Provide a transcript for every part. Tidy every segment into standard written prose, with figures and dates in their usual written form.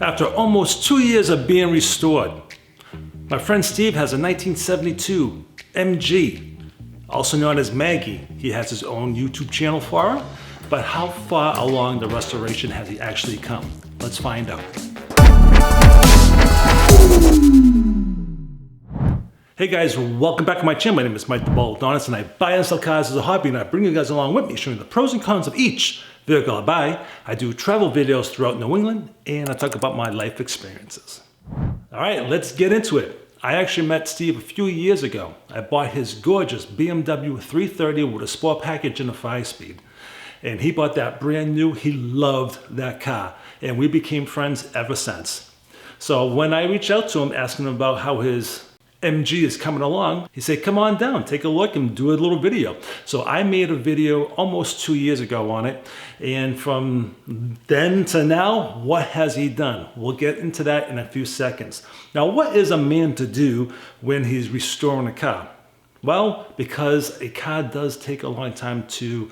after almost 2 years of being restored. My friend Steve has a 1972 MG, also known as Maggie. He has his own YouTube channel for her, but how far along the restoration has he actually come? Let's find out. Hey guys, welcome back to my channel. My name is Mike the Baldadonis, and I buy and sell cars as a hobby, and I bring you guys along with me, showing the pros and cons of each vehicle I buy. I do travel videos throughout New England, and I talk about my life experiences. All right, let's get into it. I actually met Steve a few years ago. I bought his gorgeous BMW 330 with a sport package and a 5-speed. And he bought that brand new. He loved that car, and we became friends ever since. So when I reached out to him, asking him about how his MG is coming along, he said, come on down, take a look and do a little video. So I made a video almost 2 years ago on it. And from then to now, what has he done? We'll get into that in a few seconds. Now, what is a man to do when he's restoring a car? Well, because a car does take a long time to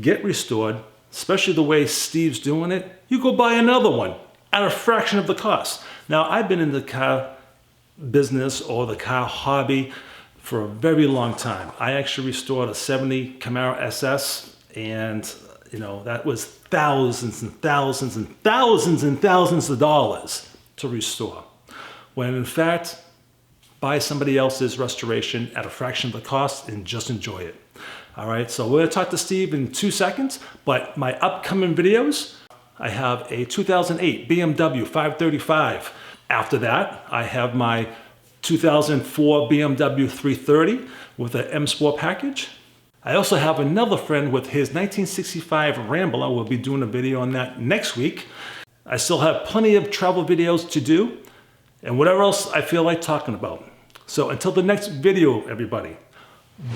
get restored, especially the way Steve's doing it, you go buy another one at a fraction of the cost. Now, I've been in the car business or the car hobby for a very long time. I actually restored a 70 Camaro SS, and that was thousands and thousands and thousands and thousands of dollars to restore, when in fact buy somebody else's restoration at a fraction of the cost and just enjoy it. All right, so we're gonna talk to Steve in 2 seconds, but my upcoming videos, I have a 2008 BMW 535. After that, I have my 2004 BMW 330 with an M Sport package. I also have another friend with his 1965 Rambler. We'll be doing a video on that next week. I still have plenty of travel videos to do and whatever else I feel like talking about. So until the next video, everybody,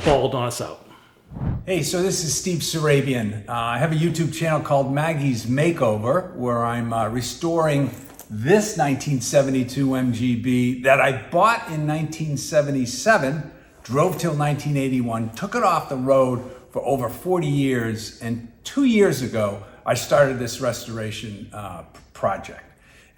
Baldadonis out. Hey, so this is Steve Sarabian. I have a YouTube channel called Maggie's Makeover, where I'm restoring this 1972 MGB that I bought in 1977, drove till 1981, took it off the road for over 40 years, and 2 years ago, I started this restoration project.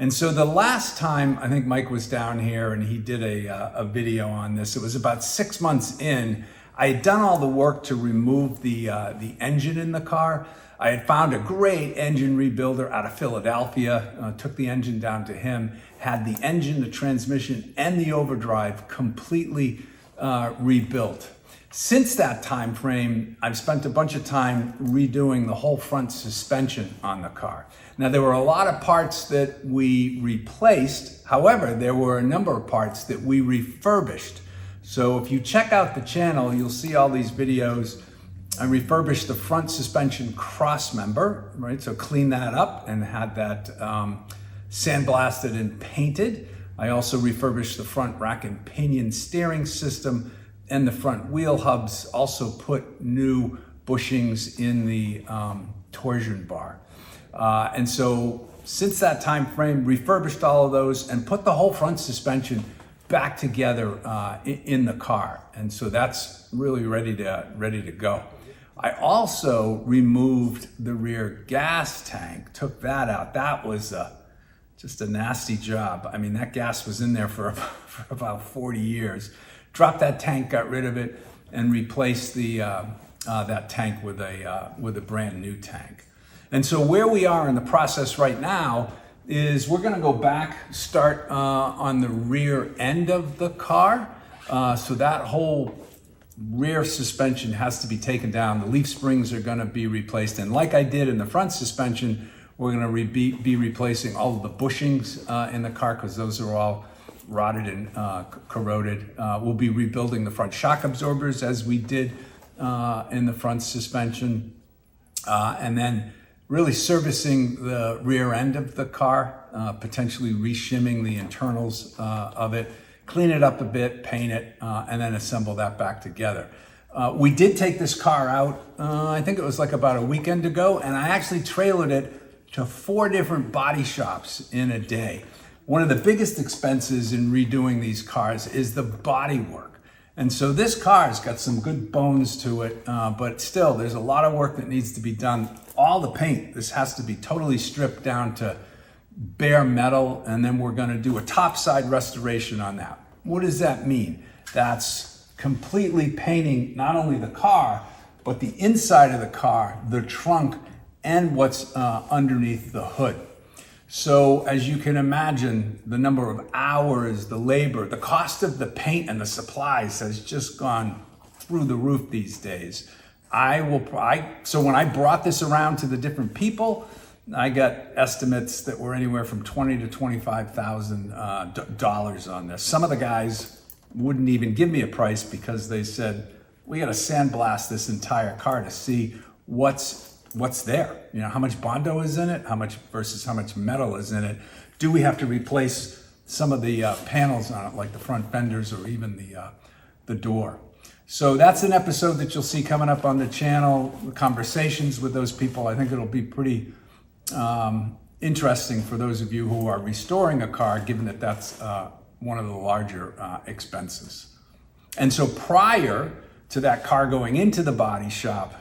And so the last time, I think Mike was down here and he did a video on this, it was about 6 months in. I had done all the work to remove the engine in the car. I had found a great engine rebuilder out of Philadelphia, took the engine down to him, had the engine, the transmission, and the overdrive completely rebuilt. Since that time frame, I've spent a bunch of time redoing the whole front suspension on the car. Now, there were a lot of parts that we replaced. However, there were a number of parts that we refurbished. So if you check out the channel, you'll see all these videos. I refurbished the front suspension cross member, right? So clean that up and had that sandblasted and painted. I also refurbished the front rack and pinion steering system and the front wheel hubs. Also put new bushings in the torsion bar. And so since that time frame, refurbished all of those and put the whole front suspension back together in the car. And so that's really ready to go. I also removed the rear gas tank, took that out. That was just a nasty job. I mean, that gas was in there for about 40 years. Dropped that tank, got rid of it, and replaced that tank with a brand new tank. And so where we are in the process right now is we're gonna go back, start on the rear end of the car. So that whole rear suspension has to be taken down. The leaf springs are gonna be replaced. And like I did in the front suspension, we're gonna be replacing all of the bushings in the car, because those are all rotted and corroded. We'll be rebuilding the front shock absorbers as we did in the front suspension. And then really servicing the rear end of the car, potentially reshimming the internals of it, clean it up a bit, paint it, and then assemble that back together. We did take this car out, I think it was like about a weekend ago, and I actually trailered it to 4 different body shops in a day. One of the biggest expenses in redoing these cars is the body work. And so this car's got some good bones to it, but still there's a lot of work that needs to be done. All the paint, this has to be totally stripped down to bare metal, and then we're going to do a topside restoration on that. What does that mean? That's completely painting not only the car, but the inside of the car, the trunk, and what's underneath the hood. So as you can imagine, the number of hours, the labor, the cost of the paint and the supplies has just gone through the roof these days. So when I brought this around to the different people, I got estimates that were anywhere from $20,000 to $25,000 on this. Some of the guys wouldn't even give me a price because they said, we got to sandblast this entire car to see what's there. You know, how much Bondo is in it, how much metal is in it. Do we have to replace some of the panels on it, like the front fenders or even the door? So that's an episode that you'll see coming up on the channel, conversations with those people. I think it'll be pretty interesting for those of you who are restoring a car, given that that's one of the larger expenses. And so prior to that car going into the body shop,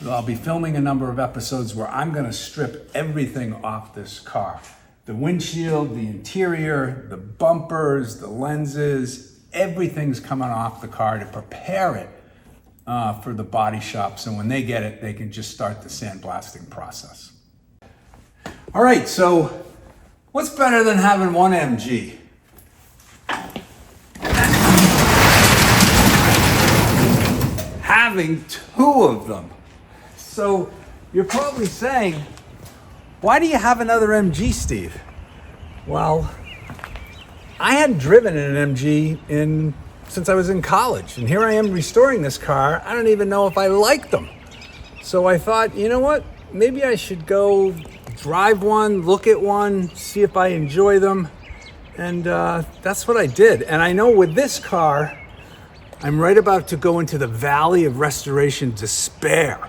I'll be filming a number of episodes where I'm going to strip everything off this car. The windshield, the interior, the bumpers, the lenses, everything's coming off the car to prepare it for the body shop. So when they get it, they can just start the sandblasting process. All right, so what's better than having one MG? Having two of them. So you're probably saying, why do you have another MG, Steve? Well, I hadn't driven an MG since I was in college, and here I am restoring this car. I don't even know if I like them. So I thought, you know what? Maybe I should go drive one, look at one, see if I enjoy them. And that's what I did. And I know with this car, I'm right about to go into the valley of restoration despair,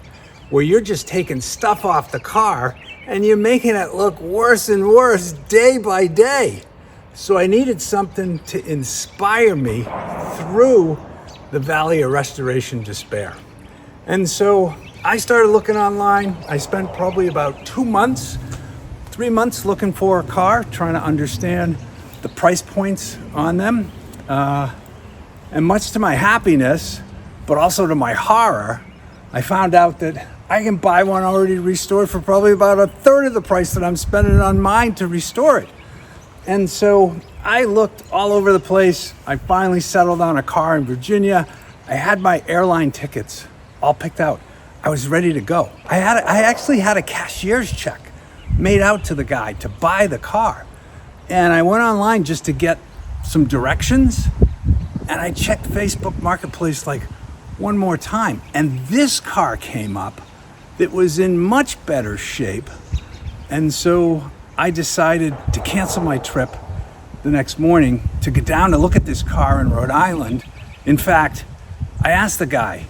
where you're just taking stuff off the car and you're making it look worse and worse day by day. So I needed something to inspire me through the valley of restoration despair. And so I started looking online. I spent probably about 3 months looking for a car, trying to understand the price points on them. And much to my happiness, but also to my horror, I found out that I can buy one already restored for probably about a third of the price that I'm spending on mine to restore it. And so I looked all over the place. I finally settled on a car in Virginia. I had my airline tickets all picked out. I was ready to go. I actually had a cashier's check made out to the guy to buy the car. And I went online just to get some directions. And I checked Facebook Marketplace like one more time. And this car came up that was in much better shape. And so I decided to cancel my trip the next morning to get down to look at this car in Rhode Island. In fact, I asked the guy,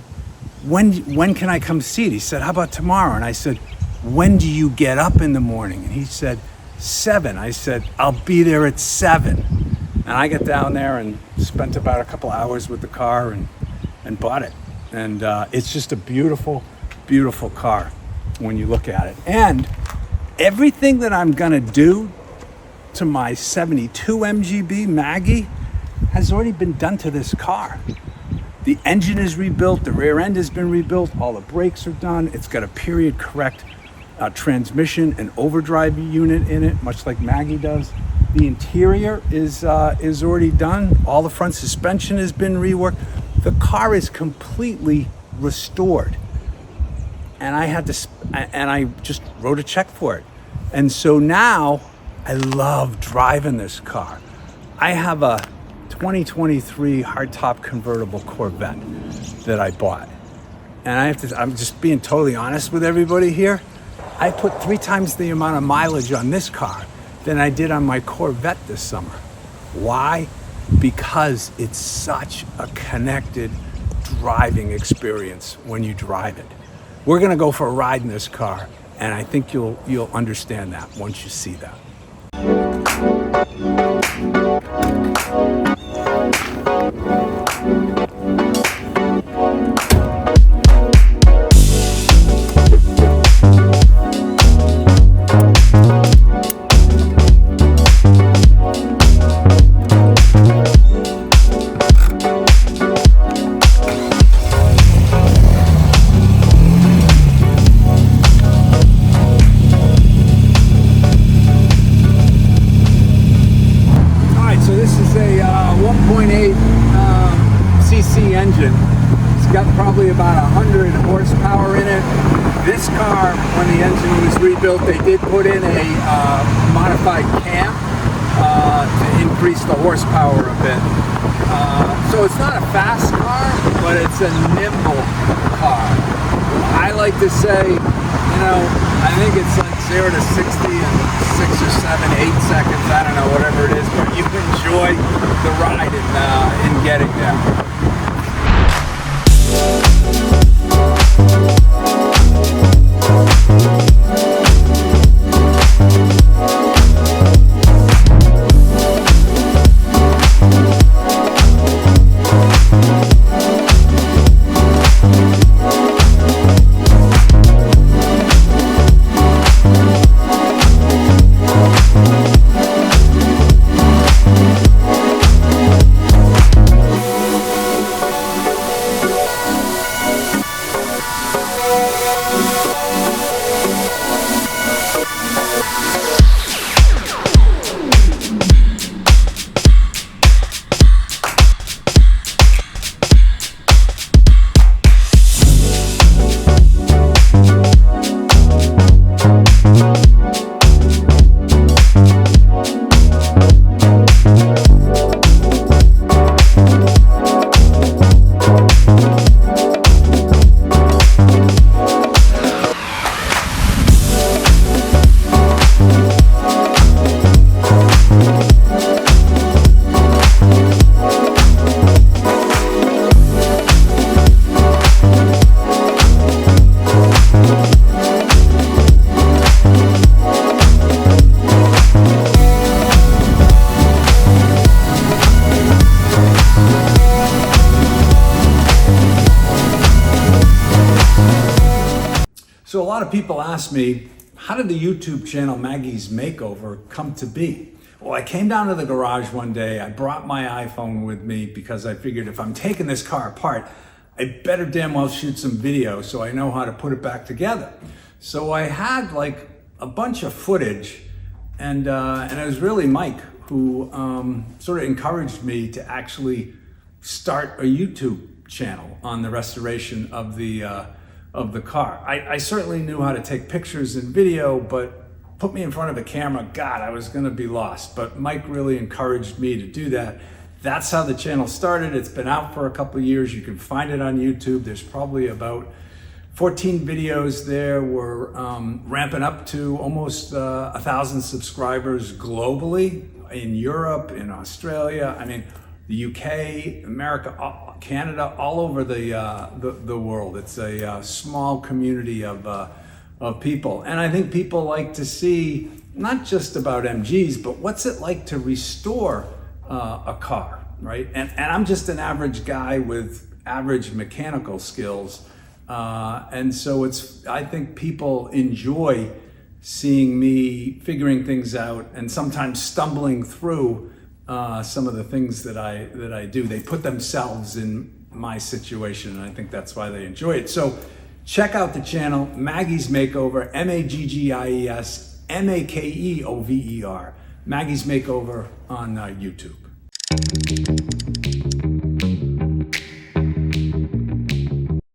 when can I come see it? He said, how about tomorrow? And I said, when do you get up in the morning? And he said, 7. I said, I'll be there at 7. And I got down there and spent about a couple hours with the car and bought it. And it's just a beautiful, beautiful car when you look at it. And everything that I'm gonna do to my 72 MGB Maggie has already been done to this car. The engine is rebuilt, the rear end has been rebuilt, all the brakes are done. It's got a period correct transmission and overdrive unit in it, much like Maggie does. The interior is already done. All the front suspension has been reworked. The car is completely restored. And I just wrote a check for it. And so now I love driving this car. I have a 2023 hardtop convertible Corvette that I bought. And I'm just being totally honest with everybody here. I put 3 times the amount of mileage on this car than I did on my Corvette this summer. Why? Because it's such a connected driving experience when you drive it. We're gonna go for a ride in this car, and I think you'll understand that once you see that. DC engine. It's got probably about 100 horsepower in it. This car, when the engine was rebuilt, they did put in a modified cam to increase the horsepower a bit. So it's not a fast car, but it's a nimble car. I like to say, you know, I think it's like 0 to 60 in 6 or 7, 8 seconds. I don't know, whatever it is, but you enjoy the ride in getting there. So a lot of people ask me, how did the YouTube channel Maggie's Makeover come to be? Well, I came down to the garage one day, I brought my iPhone with me because I figured if I'm taking this car apart, I better damn well shoot some video so I know how to put it back together. So I had like a bunch of footage and it was really Mike who sort of encouraged me to actually start a YouTube channel on the restoration of the car. I certainly knew how to take pictures and video, but put me in front of a camera, God, I was gonna be lost. But Mike really encouraged me to do that. That's how the channel started. It's been out for a couple of years. You can find it on YouTube. There's probably about 14 videos there. We're ramping up to almost 1,000 subscribers globally, in Europe, in Australia, I mean, the UK, America, Canada, all over the world. It's a small community of people. And I think people like to see not just about MGs, but what's it like to restore a car, right? And I'm just an average guy with average mechanical skills. And so I think people enjoy seeing me figuring things out and sometimes stumbling through some of the things that I do. They put themselves in my situation, and I think that's why they enjoy it. So check out the channel, Maggie's Makeover, Maggies Makeover, Maggie's Makeover on YouTube.